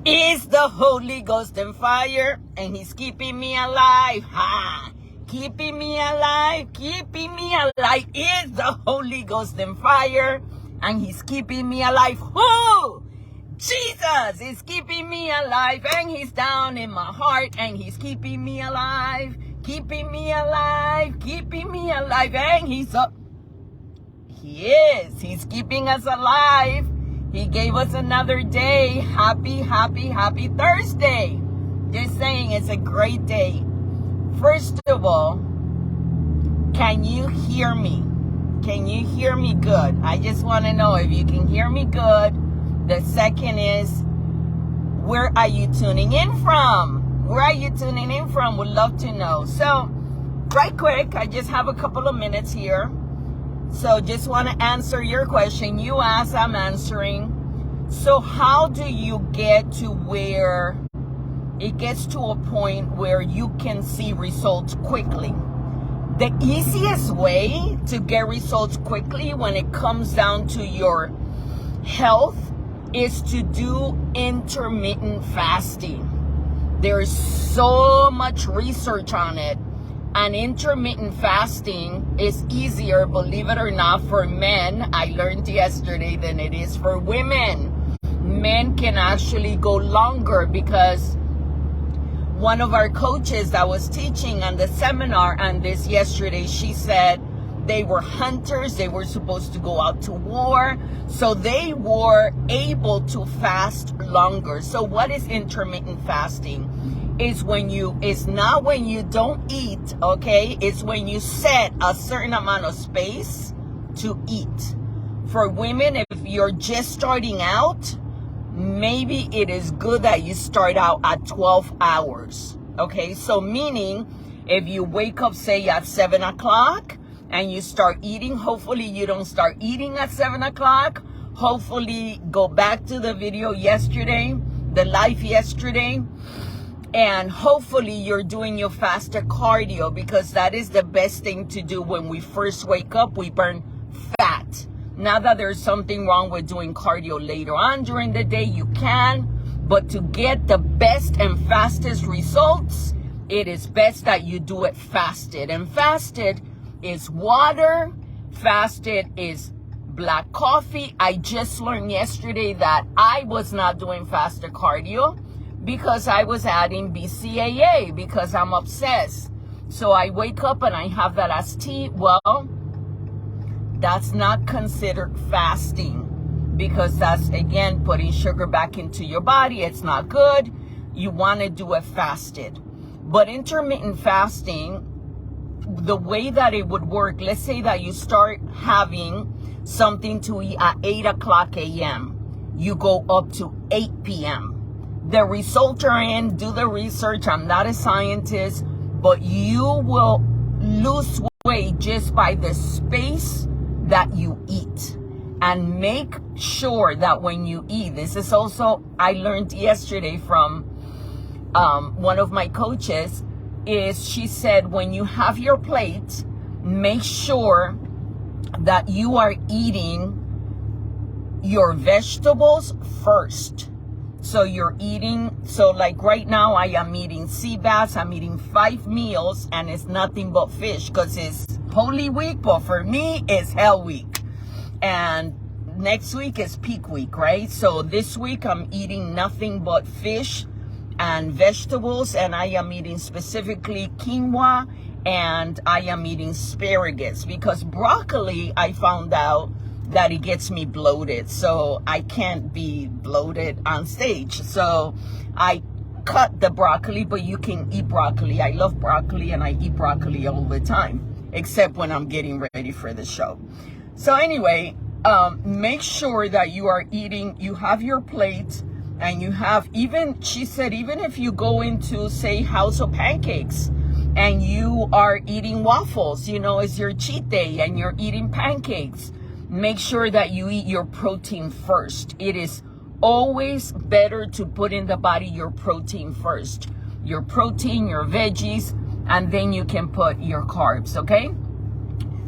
is the Holy Ghost and fire, and he's keeping me alive. Ha! Keeping me alive, keeping me alive is the Holy Ghost and fire, and he's keeping me alive. Who? Jesus is keeping me alive, and he's down in my heart, and he's keeping me alive, keeping me alive, keeping me alive, and he's up. He is. He's keeping us alive. He gave us another day. Happy, happy, happy Thursday. Just saying, it's a great day. First of all, can you hear me? Can you hear me good? I just want to know if you can hear me good. The second is, where are you tuning in from? Where are you tuning in from? Would love to know. So, right quick, I just have a couple of minutes here. So, just want to answer your question. You asked, I'm answering. So, how do you get to where it gets to a point where you can see results quickly? The easiest way to get results quickly when it comes down to your health is to do intermittent fasting. There's so much research on it, and intermittent fasting is easier, believe it or not, for men, I learned yesterday, than it is for women. Men can actually go longer because one of our coaches that was teaching on the seminar on this yesterday, she said they were hunters. They were supposed to go out to war. So they were able to fast longer. So what is intermittent fasting? It's not when you don't eat, okay? It's when you set a certain amount of space to eat. For women, if you're just starting out, maybe it is good that you start out at 12 hours, okay? So meaning, if you wake up, say, at 7 o'clock, and you start eating, hopefully you don't start eating at 7 o'clock. Hopefully go back to the video yesterday, the live yesterday, and hopefully you're doing your fasted cardio, because that is the best thing to do when we first wake up. We burn fat. Not that there's something wrong with doing cardio later on during the day, you can, but to get the best and fastest results, it is best that you do it fasted. And fasted is water, fasted is black coffee. I just learned yesterday that I was not doing fasted cardio because I was adding BCAA because I'm obsessed. So I wake up and I have that as tea. Well, that's not considered fasting, because that's, again, putting sugar back into your body. It's not good. You want to do it fasted. But intermittent fasting, the way that it would work, let's say that you start having something to eat at 8 o'clock a.m. You go up to 8 p.m. The results are in. Do the research. I'm not a scientist, but you will lose weight just by the space that you eat. And make sure that when you eat, this is also, I learned yesterday from one of my coaches, is she said, when you have your plate, make sure that you are eating your vegetables first. So you're eating, so like right now I am eating sea bass. I'm eating 5 meals, and it's nothing but fish because it's Holy Week, but for me it's Hell Week. And next week is peak week, right? So this week I'm eating nothing but fish and vegetables, and I am eating specifically quinoa, and I am eating asparagus, because broccoli, I found out that it gets me bloated, so I can't be bloated on stage. So I cut the broccoli, but you can eat broccoli. I love broccoli, and I eat broccoli all the time, except when I'm getting ready for the show. So anyway, make sure that you are eating, you have your plate. And you have, even, she said, even if you go into, say, House of Pancakes, and you are eating waffles, you know, it's your cheat day, and you're eating pancakes, make sure that you eat your protein first. It is always better to put in the body your protein first. Your protein, your veggies, and then you can put your carbs, okay?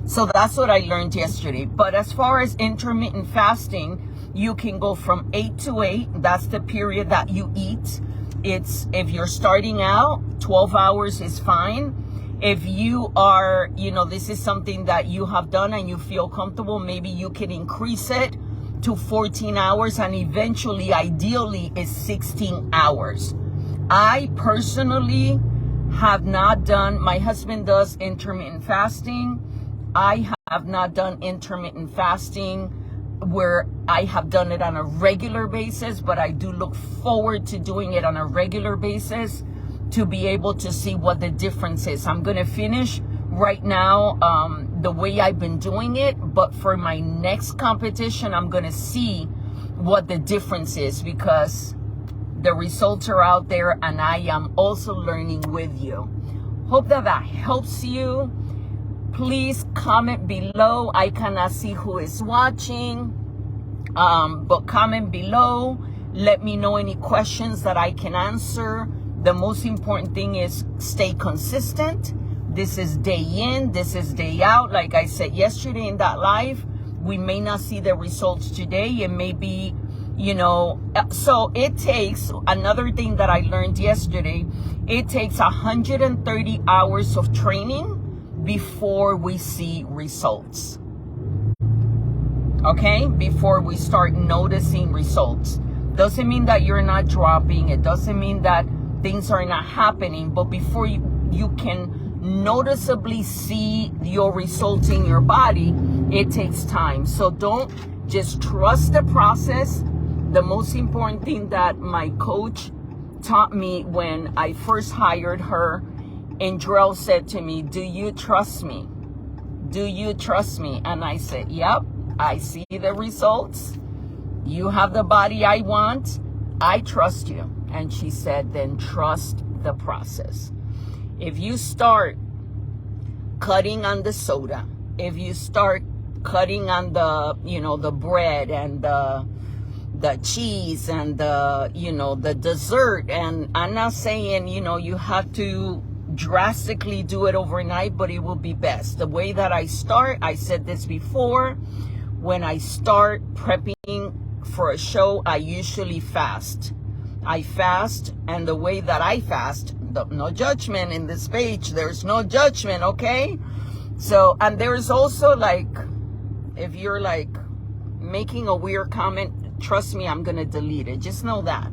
So that's what I learned yesterday. But as far as intermittent fasting, You can go from 8 to 8. That's the period that you eat. It's, if you're starting out, 12 hours is fine. If you are, this is something that you have done and you feel comfortable, maybe you can increase it to 14 hours, and eventually, ideally, is 16 hours. I personally have not done, my husband does intermittent fasting. I have not done intermittent fasting where I have done it on a regular basis, but I do look forward to doing it on a regular basis to be able to see what the difference is. I'm going to finish right now the way I've been doing it, but for my next competition, I'm going to see what the difference is, because the results are out there and I am also learning with you. Hope that helps you. Please comment below. I cannot see who is watching, but comment below. Let me know any questions that I can answer. The most important thing is stay consistent. This is day in, this is day out. Like I said yesterday in that live, we may not see the results today. It may be, so it takes, another thing that I learned yesterday, it takes 130 hours of training before we see results. Okay? Before we start noticing results. Doesn't mean that you're not dropping. It doesn't mean that things are not happening. But before you can noticeably see your results in your body, it takes time. So don't just trust the process. The most important thing that my coach taught me when I first hired her, Andrell said to me, "Do you trust me? Do you trust me?" And I said, "Yep, I see the results. You have the body I want. I trust you." And she said, "Then trust the process." If you start cutting on the soda, if you start cutting on the, the bread and the cheese and the dessert, and I'm not saying, you have to drastically do it overnight, but it will be best. The way that I start, I said this before, when I start prepping for a show, I usually fast. I fast, and the way that I fast, no judgment in this page, there's no judgment, okay? So, and there's also like, if you're like making a weird comment, trust me, I'm gonna delete it, just know that.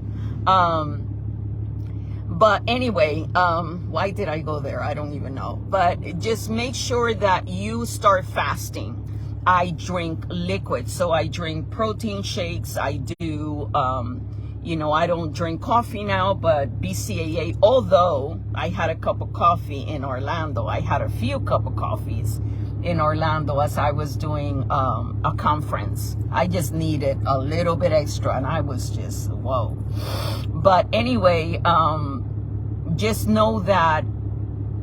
But anyway, why did I go there? I don't even know. But just make sure that you start fasting. I drink liquid, so I drink protein shakes. I do, I don't drink coffee now, but BCAA, although I had a cup of coffee in Orlando. I had a few cup of coffees in Orlando as I was doing a conference. I just needed a little bit extra, and I was just, whoa. But anyway, just know that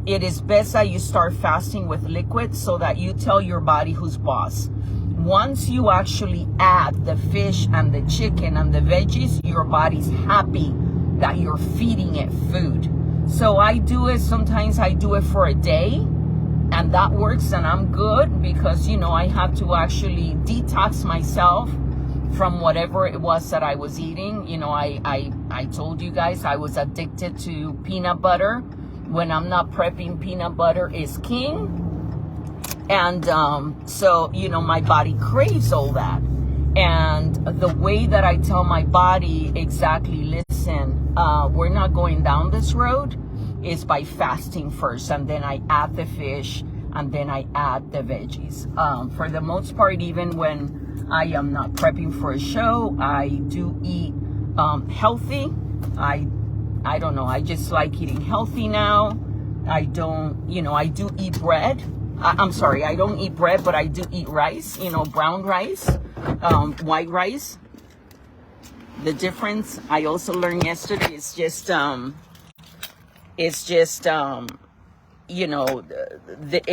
it is best that you start fasting with liquid so that you tell your body who's boss. Once you actually add the fish and the chicken and the veggies, your body's happy that you're feeding it food. So I do it, sometimes I do it for a day, and that works, and I'm good, because, I have to actually detox myself from whatever it was that I was eating. I told you guys I was addicted to peanut butter. When I'm not prepping, peanut butter is king. And so, my body craves all that. And the way that I tell my body, exactly, listen, we're not going down this road, is by fasting first. And then I add the fish, and then I add the veggies. For the most part, even when I am not prepping for a show, I do eat healthy. I don't know, I just like eating healthy now. I don't, I do eat bread. I'm sorry, I don't eat bread, but I do eat rice, brown rice, white rice. The difference I also learned yesterday is just, it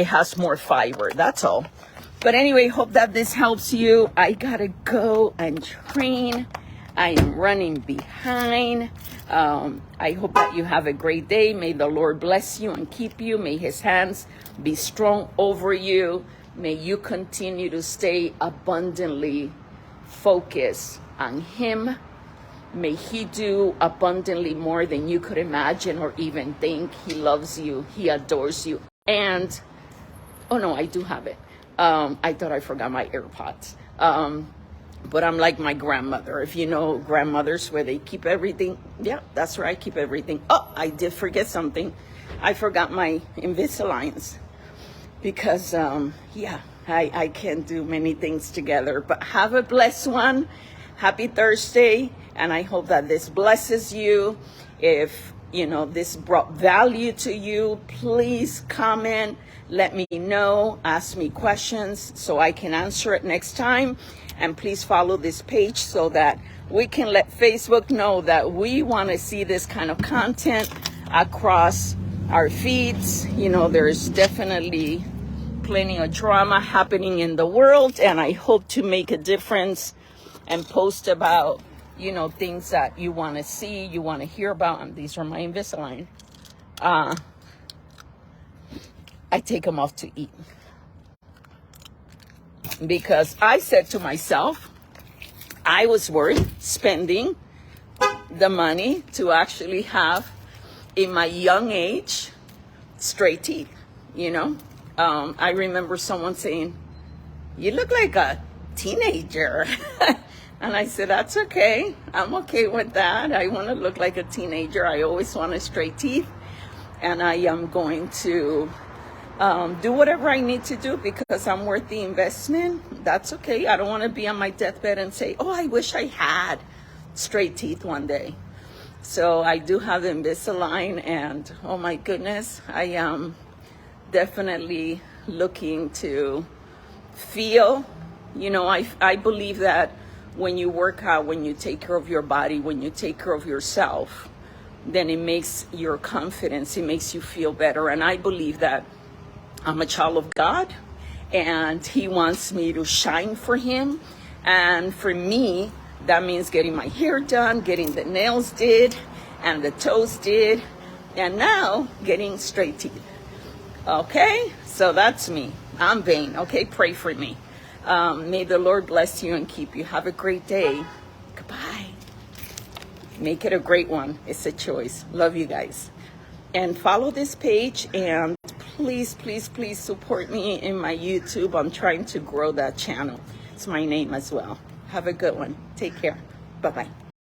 has more fiber, that's all. But anyway, hope that this helps you. I gotta go and train. I am running behind. I hope that you have a great day. May the Lord bless you and keep you. May his hands be strong over you. May you continue to stay abundantly focus on him. May he do abundantly more than you could imagine or even think. He loves you. He adores you. And, oh no, I do have it. I thought I forgot my AirPods. But I'm like my grandmother. If you know grandmothers where they keep everything. Yeah, that's where I keep everything. Oh, I did forget something. I forgot my Invisaligns. Because, yeah, I can't do many things together. But have a blessed one. Happy Thursday. And I hope that this blesses you. If, this brought value to you, please comment. Let me know. Ask me questions so I can answer it next time. And please follow this page so that we can let Facebook know that we want to see this kind of content across our feeds. There's definitely plenty of drama happening in the world, and I hope to make a difference and post about, things that you want to see, you want to hear about. And these are my Invisalign. I take them off to eat because I said to myself, I was worth spending the money to actually have, in my young age, straight teeth, I remember someone saying, you look like a teenager. And I said, that's okay. I'm okay with that. I want to look like a teenager. I always wanted straight teeth. And I am going to do whatever I need to do because I'm worth the investment. That's okay. I don't want to be on my deathbed and say, oh, I wish I had straight teeth one day. So I do have Invisalign, and oh my goodness, I am definitely looking to feel, I believe that when you work out, when you take care of your body, when you take care of yourself, then it makes your confidence, it makes you feel better. And I believe that I'm a child of God, and he wants me to shine for him. And for me, that means getting my hair done, getting the nails did, and the toes did, and now getting straight teeth. Okay, so that's me. I'm vain. Okay, pray for me. May the Lord bless you and keep you. Have a great day. Goodbye. Make it a great one. It's a choice. Love you guys. And follow this page, and please, please, please support me in my YouTube. I'm trying to grow that channel. It's my name as well. Have a good one. Take care. Bye-bye.